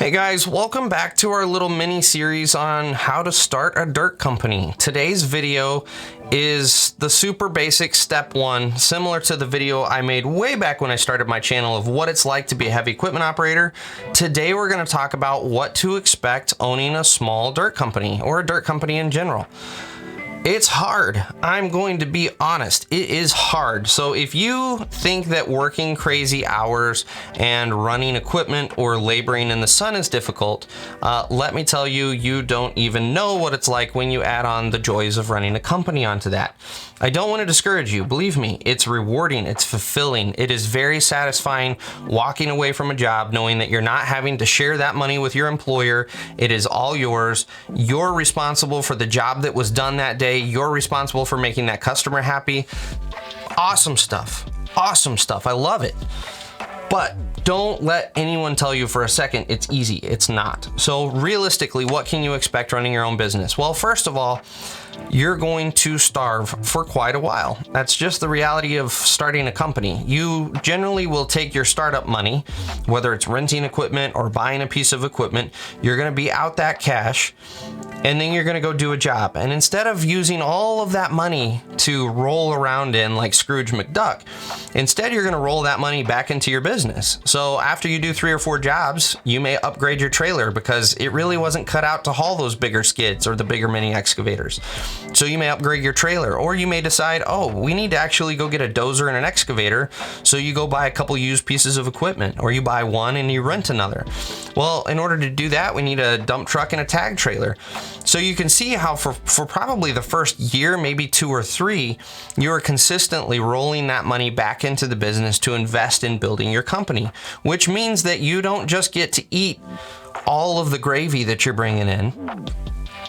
Hey guys, welcome back to our little mini series on how to start a dirt company. Today's video is the super basic step one, similar to the video I made way back when I started my channel of what it's like to be a heavy equipment operator. Today we're going to talk about what to expect owning a small dirt company or a dirt company in general. It's hard. I'm going to be honest. It is hard. So if you think that working crazy hours and running equipment or laboring in the sun is difficult, let me tell you, you don't even know what it's like when you add on the joys of running a company onto that. I don't want to discourage you. Believe me, it's rewarding. It's fulfilling. It is very satisfying walking away from a job knowing that you're not having to share that money with your employer. It is all yours. You're responsible for the job that was done that day. You're responsible for making that customer happy. Awesome stuff. Awesome stuff. I love it. But don't let anyone tell you for a second it's easy. It's not. So realistically, what can you expect running your own business? Well, first of all, you're going to starve for quite a while. That's just the reality of starting a company. You generally will take your startup money, whether it's renting equipment or buying a piece of equipment, you're going to be out that cash, and then you're going to go do a job. And instead of using all of that money to roll around in like Scrooge McDuck, instead you're going to roll that money back into your business. So after you do 3 or 4 jobs, you may upgrade your trailer because it really wasn't cut out to haul those bigger skids or the bigger mini excavators. So you may upgrade your trailer, or you may decide, oh, we need to actually go get a dozer and an excavator. So you go buy a couple used pieces of equipment, or you buy one and you rent another. Well, in order to do that, we need a dump truck and a tag trailer. So you can see how for probably the first year, maybe 2 or 3, you are consistently rolling that money back into the business to invest in building your company, which means that you don't just get to eat all of the gravy that you're bringing in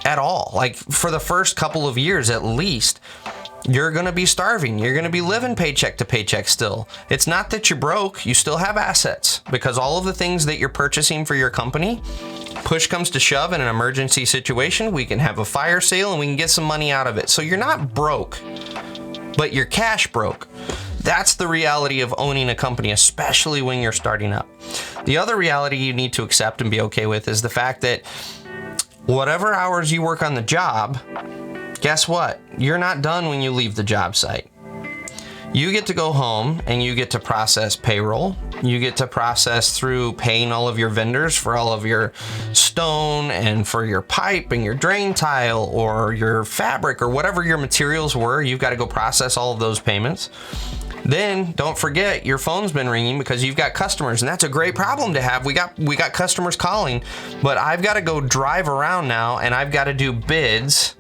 at all. Like for the first couple of years at least, you're going to be starving. You're going to be living paycheck to paycheck still. It's not that you're broke. You still have assets because all of the things that you're purchasing for your company, push comes to shove in an emergency situation, we can have a fire sale and we can get some money out of it. So you're not broke, but you're cash broke. That's the reality of owning a company, especially when you're starting up. The other reality you need to accept and be okay with is the fact that whatever hours you work on the job, guess what? You're not done when you leave the job site. You get to go home and you get to process payroll. You get to process through paying all of your vendors for all of your stone and for your pipe and your drain tile or your fabric or whatever your materials were. You've got to go process all of those payments. Then don't forget your phone's been ringing because you've got customers, and that's a great problem to have. We got customers calling, but I've got to go drive around now and I've got to do bids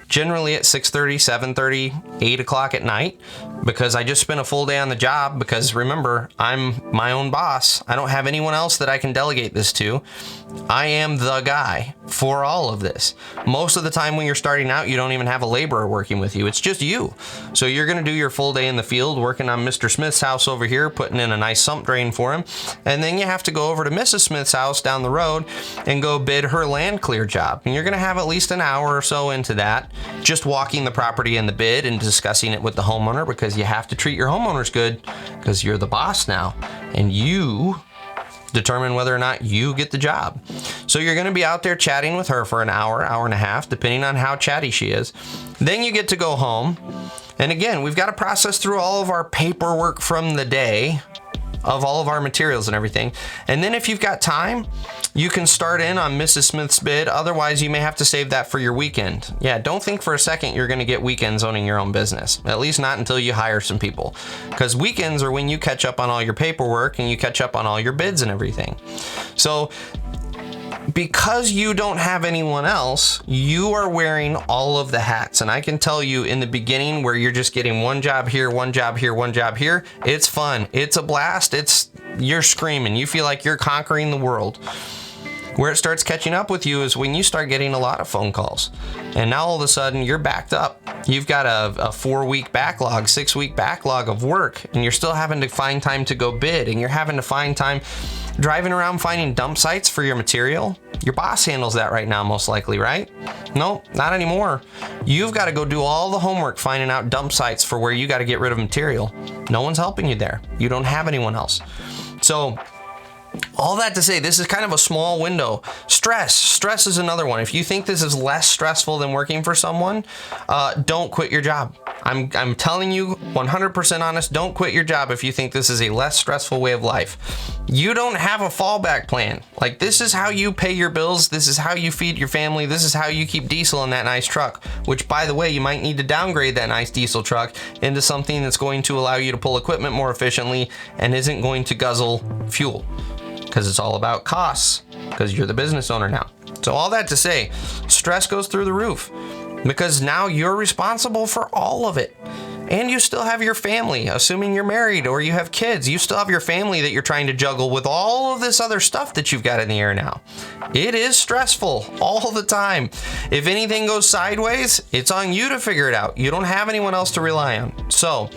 generally at 6:30, 7:30, 8 o'clock at night because I just spent a full day on the job because remember, I'm my own boss. I don't have anyone else that I can delegate this to. I am the guy for all of this. Most of the time when you're starting out, you don't even have a laborer working with you. It's just you. So you're going to do your full day in the field working on Mr. Smith's house over here, putting in a nice sump drain for him. And then you have to go over to Mrs. Smith's house down the road and go bid her land clear job. And you're going to have at least an hour or so into that, just walking the property in the bid and discussing it with the homeowner because you have to treat your homeowners good because you're the boss now and you determine whether or not you get the job. So you're going to be out there chatting with her for an hour, hour and a half, depending on how chatty she is. Then you get to go home. And again, we've got to process through all of our paperwork from the day of all of our materials and everything. And then if you've got time, you can start in on Mrs. Smith's bid. Otherwise, you may have to save that for your weekend. Yeah, don't think for a second you're going to get weekends owning your own business. At least not until you hire some people. Because weekends are when you catch up on all your paperwork and you catch up on all your bids and everything. So because you don't have anyone else, you are wearing all of the hats. And I can tell you in the beginning where you're just getting one job here, one job here, one job here, it's fun. It's a blast. You're screaming. You feel like you're conquering the world. Where it starts catching up with you is when you start getting a lot of phone calls. And now all of a sudden you're backed up. You've got a 4-week backlog, 6-week backlog of work, and you're still having to find time to go bid, and you're having to find time driving around finding dump sites for your material. Your boss handles that right now, most likely, right? No, not anymore. You've got to go do all the homework finding out dump sites for where you got to get rid of material. No one's helping you there. You don't have anyone else. So All that to say, this is kind of a small window. Stress is another one. If you think this is less stressful than working for someone, don't quit your job. I'm telling you 100% honest, don't quit your job if you think this is a less stressful way of life. You don't have a fallback plan. Like, this is how you pay your bills. This is how you feed your family. This is how you keep diesel in that nice truck, which, by the way, you might need to downgrade that nice diesel truck into something that's going to allow you to pull equipment more efficiently and isn't going to guzzle fuel, because it's all about costs, because you're the business owner now. So all that to say, stress goes through the roof because now you're responsible for all of it. And you still have your family, assuming you're married or you have kids. You still have your family that you're trying to juggle with all of this other stuff that you've got in the air now. It is stressful all the time. If anything goes sideways, it's on you to figure it out. You don't have anyone else to rely on. So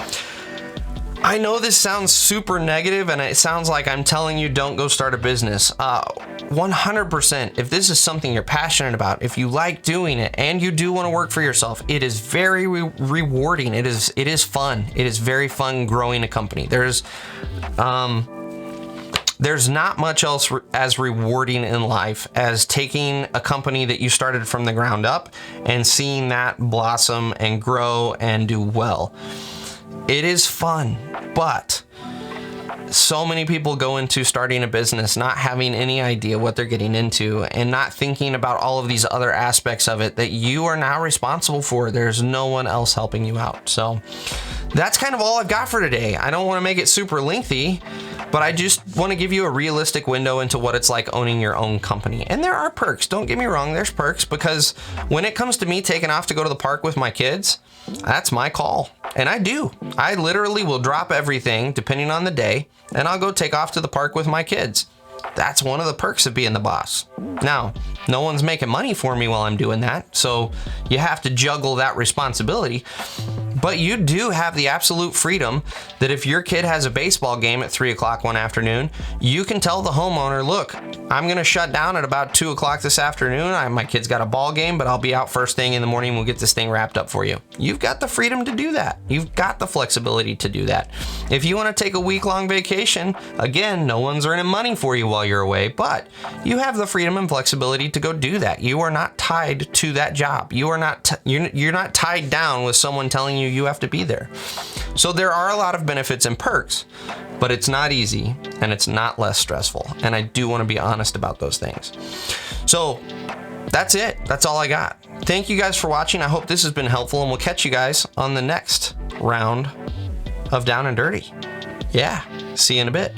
I know this sounds super negative and it sounds like I'm telling you don't go start a business. 100%, if this is something you're passionate about, if you like doing it and you do want to work for yourself, it is very rewarding. It is fun. It is very fun growing a company. There's not much else as rewarding in life as taking a company that you started from the ground up and seeing that blossom and grow and do well. It is fun, but so many people go into starting a business not having any idea what they're getting into and not thinking about all of these other aspects of it that you are now responsible for. There's no one else helping you out. So that's kind of all I've got for today. I don't want to make it super lengthy, but I just want to give you a realistic window into what it's like owning your own company. And there are perks. Don't get me wrong, there's perks, because when it comes to me taking off to go to the park with my kids, that's my call. And I do. I literally will drop everything depending on the day, and I'll go take off to the park with my kids. That's one of the perks of being the boss. Now, no one's making money for me while I'm doing that, so you have to juggle that responsibility. But you do have the absolute freedom that if your kid has a baseball game at 3 o'clock one afternoon, you can tell the homeowner, look, I'm going to shut down at about 2 o'clock this afternoon. My kid's got a ball game, but I'll be out first thing in the morning. We'll get this thing wrapped up for you. You've got the freedom to do that. You've got the flexibility to do that. If you want to take a week-long vacation, again, no one's earning money for you while you're away, but you have the freedom and flexibility to go do that. You are not tied to that job. You are not you're not tied down with someone telling you have to be there. So there are a lot of benefits and perks, but it's not easy and it's not less stressful. And I do want to be honest about those things. So that's it. That's all I got. Thank you guys for watching. I hope this has been helpful, and we'll catch you guys on the next round of Down and Dirty. Yeah, see you in a bit.